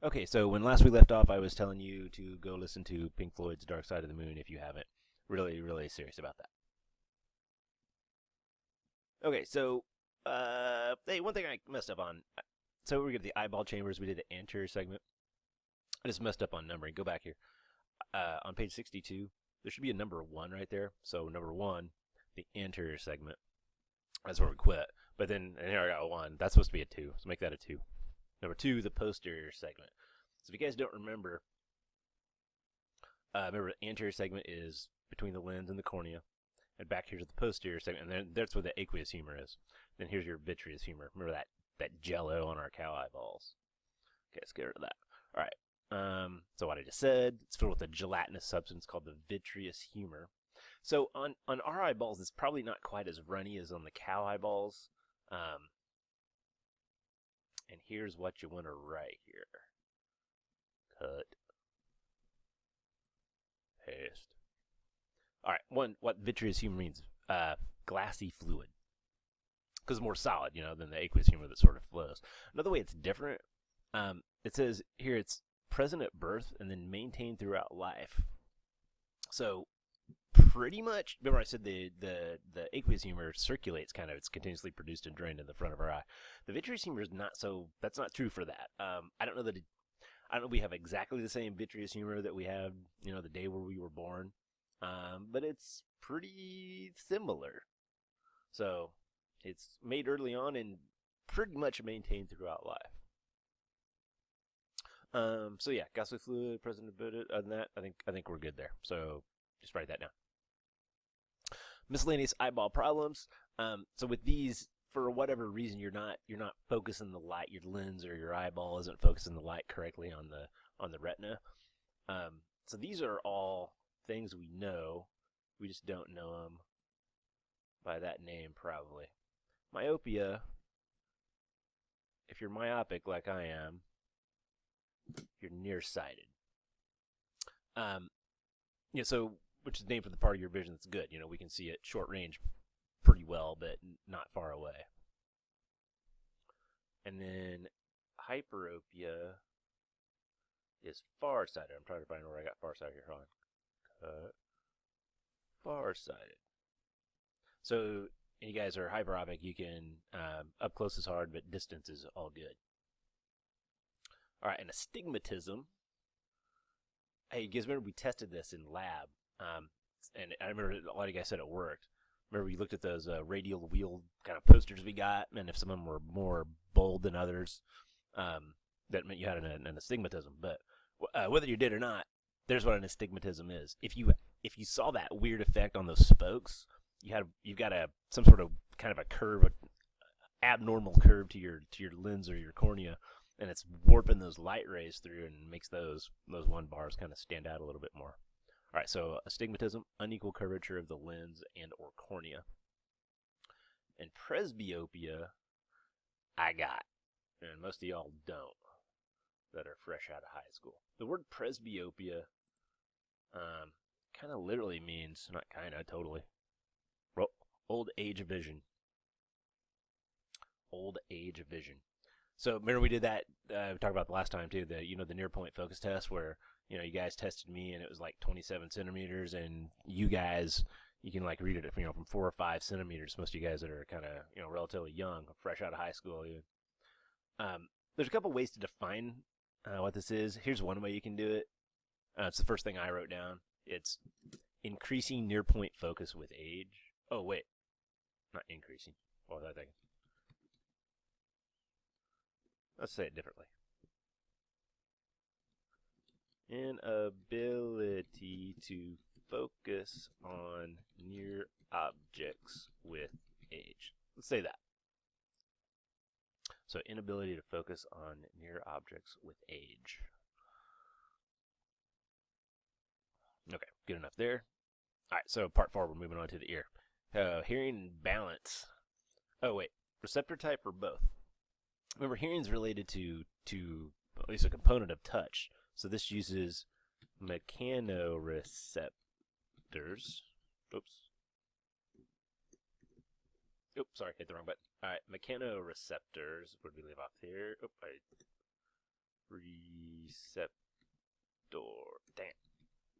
Okay, so when last we left off, I was telling you to go listen to Pink Floyd's Dark Side of the Moon if you haven't. Really, really serious about that. Okay, so, hey, one thing I messed up on. So we get the eyeball chambers. We did the anterior segment. I just messed up on numbering. Go back here. On page 62, there should be a number 1 right there. So number 1, the anterior segment. That's where we quit. But then, and here I got 1. That's supposed to be a 2. So make that a 2. Number 2, the posterior segment. So if you guys don't remember, remember the anterior segment is between the lens and the cornea, and back here's the posterior segment, and then that's where the aqueous humor is. Then here's your vitreous humor. Remember that jello on our cow eyeballs. Okay, let's get rid of that. All right. So what I just said, it's filled with a gelatinous substance called the vitreous humor. So on our eyeballs, it's probably not quite as runny as on the cow eyeballs. And here's what you want to write here. Cut. Paste. All right, what vitreous humor means, glassy fluid. Because it's more solid, than the aqueous humor that sort of flows. Another way it's different, it says here it's present at birth and then maintained throughout life. So pretty much, remember I said the aqueous humor circulates kind of, it's continuously produced and drained in the front of our eye. The vitreous humor is not so, that's not true for that. I don't know if we have exactly the same vitreous humor that we had, the day where we were born. But it's pretty similar. So it's made early on and pretty much maintained throughout life. So yeah, gaseous fluid present. Other than that, I think we're good there. So just write that down. Miscellaneous eyeball problems. So with these, for whatever reason, you're not focusing the light. Your lens or your eyeball isn't focusing the light correctly on the retina. So these are all things we know. We just don't know them by that name, probably. Myopia. If you're myopic like I am, you're nearsighted. So which is named for the part of your vision that's good. We can see at short range pretty well, but not far away. And then hyperopia is farsighted. I'm trying to find where I got farsighted here. Hold on. Farsighted. So, and you guys are hyperopic, you can, up close is hard, but distance is all good. All right, and astigmatism. Hey, you guys remember we tested this in lab, and I remember a lot of you guys said it worked. Remember we looked at those radial wheel kind of posters we got, and if some of them were more bold than others, that meant you had an astigmatism. But whether you did or not, there's what an astigmatism is. If you saw that weird effect on those spokes, you've got some sort of kind of a curve, an abnormal curve to your lens or your cornea, and it's warping those light rays through and makes those 1 bars kind of stand out a little bit more. All right, so astigmatism, unequal curvature of the lens and or cornea. And presbyopia, I got, and most of y'all don't, that are fresh out of high school. The word presbyopia kind of literally means, not kind of, totally, old age vision. Old age vision. So remember we did that, we talked about the last time too, the near point focus test where, you guys tested me and it was like 27 centimeters, and you guys, you can like read it from 4 or 5 centimeters. Most of you guys that are kind of, relatively young, fresh out of high school. There's a couple ways to define what this is. Here's one way you can do it. It's the first thing I wrote down. It's increasing near point focus with age. Oh, wait. Not increasing. What was I thinking? Let's say it differently. Inability to focus on near objects with age. Let's say that. So inability to focus on near objects with age. Okay, good enough there. All right, so part 4, we're moving on to the ear. Hearing and balance. Oh, wait. Receptor type for both. Remember, hearing is related to at least a component of touch. So this uses mechanoreceptors. Oops. Oops, sorry, hit the wrong button. All right, mechanoreceptors. What did we leave off here? Damn.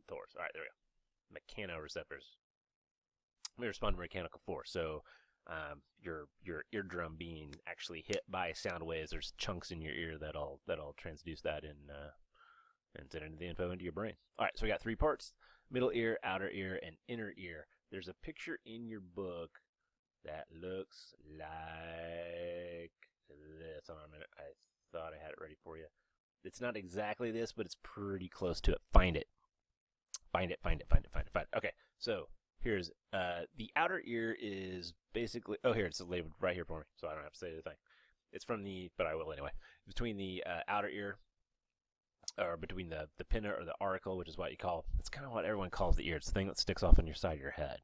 Thors. All right, there we go. Mechanoreceptors. They respond to mechanical force. So your eardrum being actually hit by sound waves, there's chunks in your ear that'll transduce that and send the info into your brain. All right, so we got 3 parts: middle ear, outer ear, and inner ear. There's a picture in your book that looks like this. Hold on a minute. I thought I had it ready for you. It's not exactly this, but it's pretty close to it. Find it. Find it. Okay, so here's the outer ear is basically. Oh, here it's labeled right here for me, so I don't have to say the thing. It's from the, but I will anyway. Between the outer ear, or between the pinna or the auricle, which is what you call. It's kind of what everyone calls the ear. It's the thing that sticks off on your side of your head.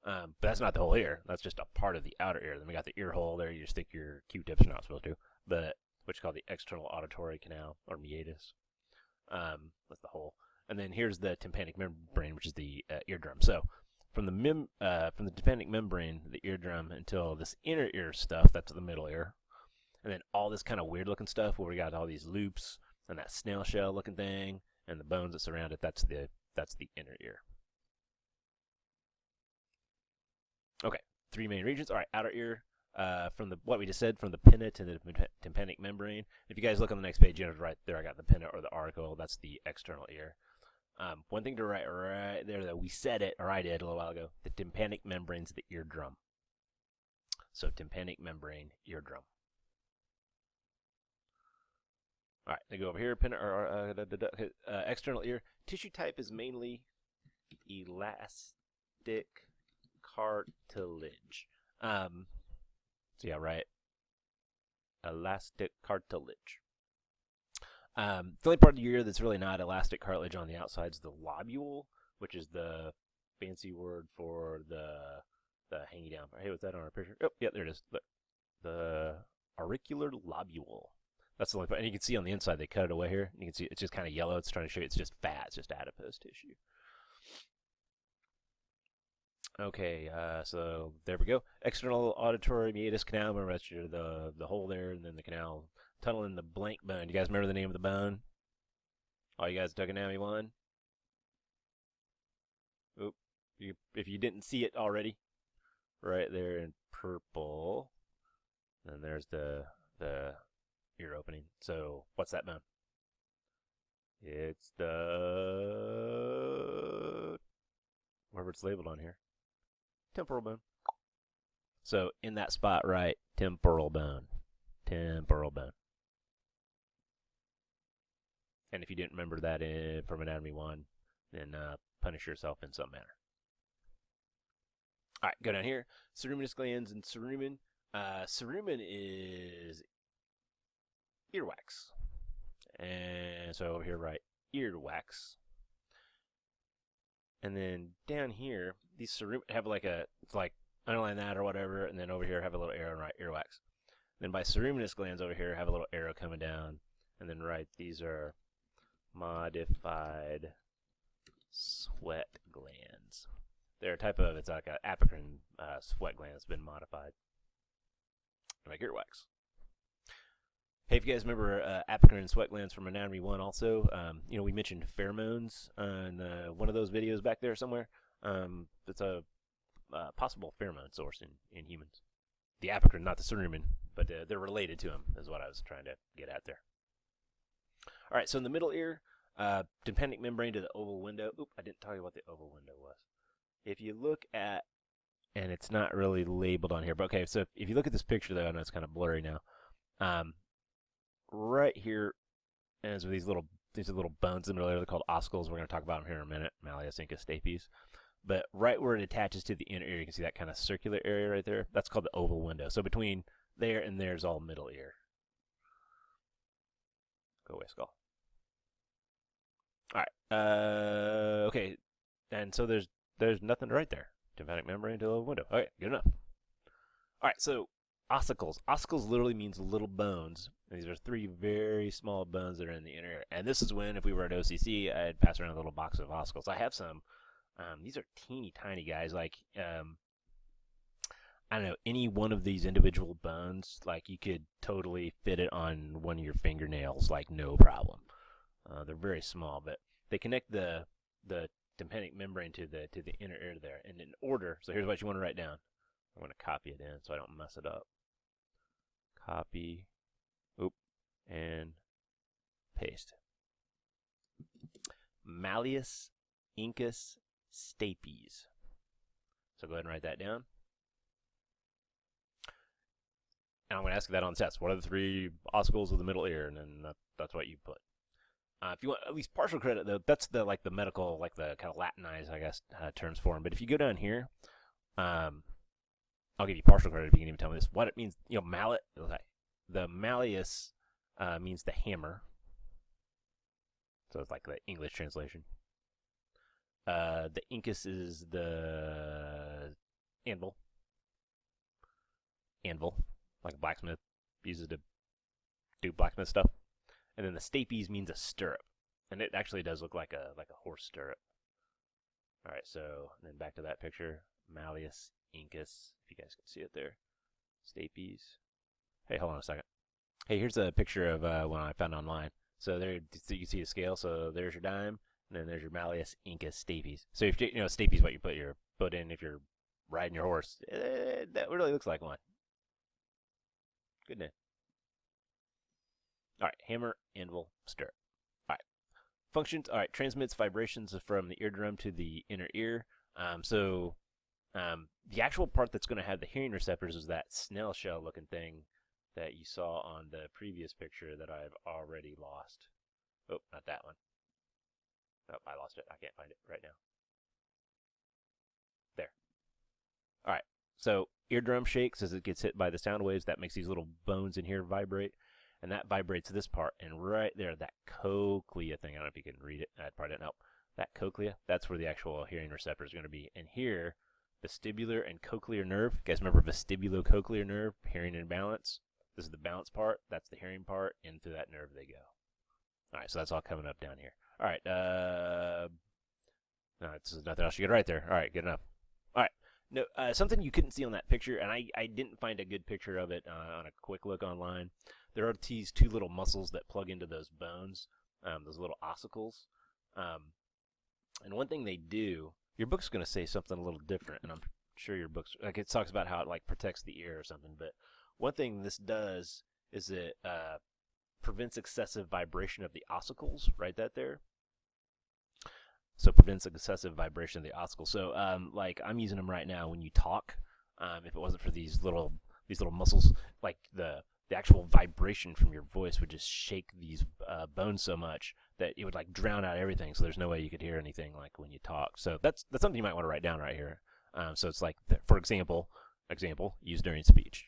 But that's not the whole ear. That's just a part of the outer ear. Then we got the ear hole there. You stick your Q-tips. You're not supposed to, but which is called the external auditory canal or meatus. That's the hole. And then here's the tympanic membrane, which is the eardrum. So from the tympanic membrane, the eardrum, until this inner ear stuff, that's the middle ear, and then all this kind of weird looking stuff where we got all these loops and that snail shell looking thing and the bones that surround it. That's the inner ear. Okay, 3 main regions. All right, outer ear. From what we just said, from the pinna to the tympanic membrane. If you guys look on the next page, you know, right there I got the pinna or the auricle. That's the external ear. One thing to write right there, though, we said it, or I did a little while ago. The tympanic membrane's the eardrum. So tympanic membrane, eardrum. All right, they go over here. Pinna or external ear. Tissue type is mainly elastic cartilage. So yeah, right. Elastic cartilage. The only part of the ear that's really not elastic cartilage on the outside is the lobule, which is the fancy word for the hanging down. Hey, what's that on our picture? Oh, yeah, there it is. The auricular lobule. That's the only part. And you can see on the inside they cut it away here. And you can see it's just kind of yellow. It's trying to show you it's just fat. It's just adipose tissue. Okay, so there we go. External auditory meatus canal. Remember that's the hole there, and then the canal tunnel in the blank bone. You guys remember the name of the bone? All you guys took an AMI one. Oop, if you didn't see it already, right there in purple. And there's the ear opening. So what's that bone? It's the wherever it's labeled on here. Temporal bone. So in that spot, right, temporal bone. Temporal bone. And if you didn't remember that from Anatomy 1, then punish yourself in some manner. All right, go down here. Ceruminous glands and cerumen. Cerumen is earwax. And so over here, right, earwax. And then down here, these cerumen have it's like underline that or whatever, and then over here have a little arrow, right, earwax. Then by ceruminous glands over here have a little arrow coming down, and then right, these are modified sweat glands. They're a type of, it's like an apocrine sweat gland that's been modified to make earwax. Hey, if you guys remember apocrine sweat glands from Anatomy 1 also, we mentioned pheromones in one of those videos back there somewhere. It's a possible pheromone source in humans. The apocrine, not the cerumen, but they're related to them, is what I was trying to get at there. All right, so in the middle ear, tympanic membrane to the oval window. Oop, I didn't tell you what the oval window was. If you look at, and it's not really labeled on here, but okay, so if you look at this picture, though, I know it's kind of blurry now. Right here, as with these little bones in the middle, they're called ossicles. We're going to talk about them here in a minute, malleus incus stapes. But right where it attaches to the inner ear, you can see that kind of circular area right there. That's called the oval window. So between there and there's all middle ear. Go away, skull. All right. Okay. And so there's nothing right there. Tympanic membrane to the oval window. Okay, good enough. All right. So ossicles. Ossicles literally means little bones. And these are 3 very small bones that are in the inner ear. And this is when, if we were at OCC, I'd pass around a little box of ossicles. I have some. These are teeny tiny guys. Like, I don't know, any one of these individual bones, like you could totally fit it on one of your fingernails, like no problem. They're very small, but they connect the tympanic membrane to the inner ear there. And in order, so here's what you want to write down. I'm going to copy it in so I don't mess it up. Copy, and paste. Malleus incus stapes. So go ahead and write that down. And I'm going to ask you that on the test. What are the 3 ossicles of the middle ear? And then that's what you put. If you want at least partial credit, though, that's the medical, like the kind of Latinized, I guess, terms for them. But if you go down here, I'll give you partial credit if you can even tell me this. What it means, mallet. The malleus means the hammer. So it's like the English translation. The incus is the anvil. Like a blacksmith uses to do blacksmith stuff. And then the stapes means a stirrup. And it actually does look like a horse stirrup. Alright, so then back to that picture. Malleus incus, if you guys can see it there. Stapes. Hey, hold on a second. Hey, here's a picture of one I found online. So there, so you can see the scale. So there's your dime, and then there's your Malleus incus stapes. So if stapes is what you put your foot in if you're riding your horse. That really looks like one. Good name. All right, hammer, anvil, stirrup. All right, functions. All right, transmits vibrations from the eardrum to the inner ear. The actual part that's going to have the hearing receptors is that snail shell looking thing that you saw on the previous picture that I've already lost. Oh, not that one. Nope, I lost it. I can't find it right now. There. All right, so eardrum shakes as it gets hit by the sound waves. That makes these little bones in here vibrate. And that vibrates this part, and right there, that cochlea thing, I don't know if you can read it, that probably didn't help. That cochlea, that's where the actual hearing receptor is going to be. And here, vestibular and cochlear nerve, you guys remember vestibulocochlear nerve, hearing and balance? This is the balance part, that's the hearing part, and through that nerve they go. All right, so that's all coming up down here. All right, no, this is nothing else you get right there. All right, good enough. All right, no, something you couldn't see on that picture, and I didn't find a good picture of it on a quick look online. There are these 2 little muscles that plug into those bones, those little ossicles. And one thing they do, your book's going to say something a little different, and I'm sure your book's, like, it talks about how it protects the ear or something, but one thing this does is it prevents excessive vibration of the ossicles. Write that there. So prevents excessive vibration of the ossicles. So like I'm using them right now when you talk. If it wasn't for these little muscles, like the actual vibration from your voice would just shake these bones so much that it would drown out everything. So there's no way you could hear anything like when you talk. So that's something you might want to write down right here. So it's like, for example, used during speech.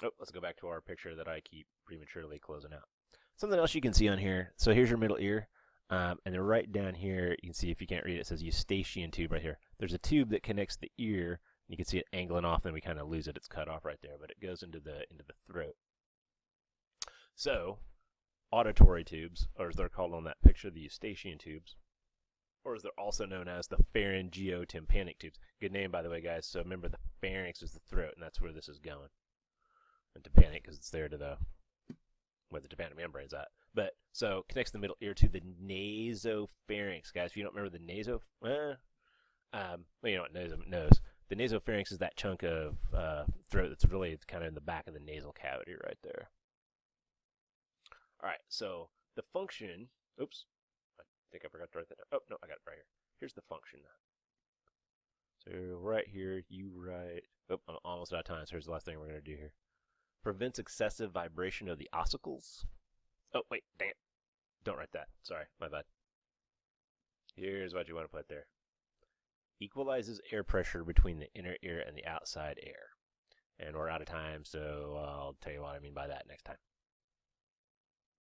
Oh, let's go back to our picture that I keep prematurely closing out. Something else you can see on here. So here's your middle ear. And then right down here, you can see, if you can't read it, it says eustachian tube right here. There's a tube that connects the ear. You can see it angling off, then we kind of lose it. It's cut off right there, but it goes into the throat. So, auditory tubes, or as they're called on that picture, the eustachian tubes, or as they're also known as the pharyngeotympanic tubes. Good name, by the way, guys. So remember, the pharynx is the throat, and that's where this is going. And tympanic, because it's there to where the tympanic membrane's at. But so connects the middle ear to the nasopharynx, guys. If you don't remember the well, you know what nose. The nasopharynx is that chunk of throat that's really kind of in the back of the nasal cavity right there. All right, so the function. Oops, I think I forgot to write that down. Oh no, I got it right here. Here's the function. So right here, you write. Oh, I'm almost out of time. So here's the last thing we're gonna do here. Prevents excessive vibration of the ossicles. Oh, wait, dang it. Don't write that. Sorry, my bad. Here's what you want to put there. Equalizes air pressure between the inner ear and the outside air. And we're out of time, so I'll tell you what I mean by that next time.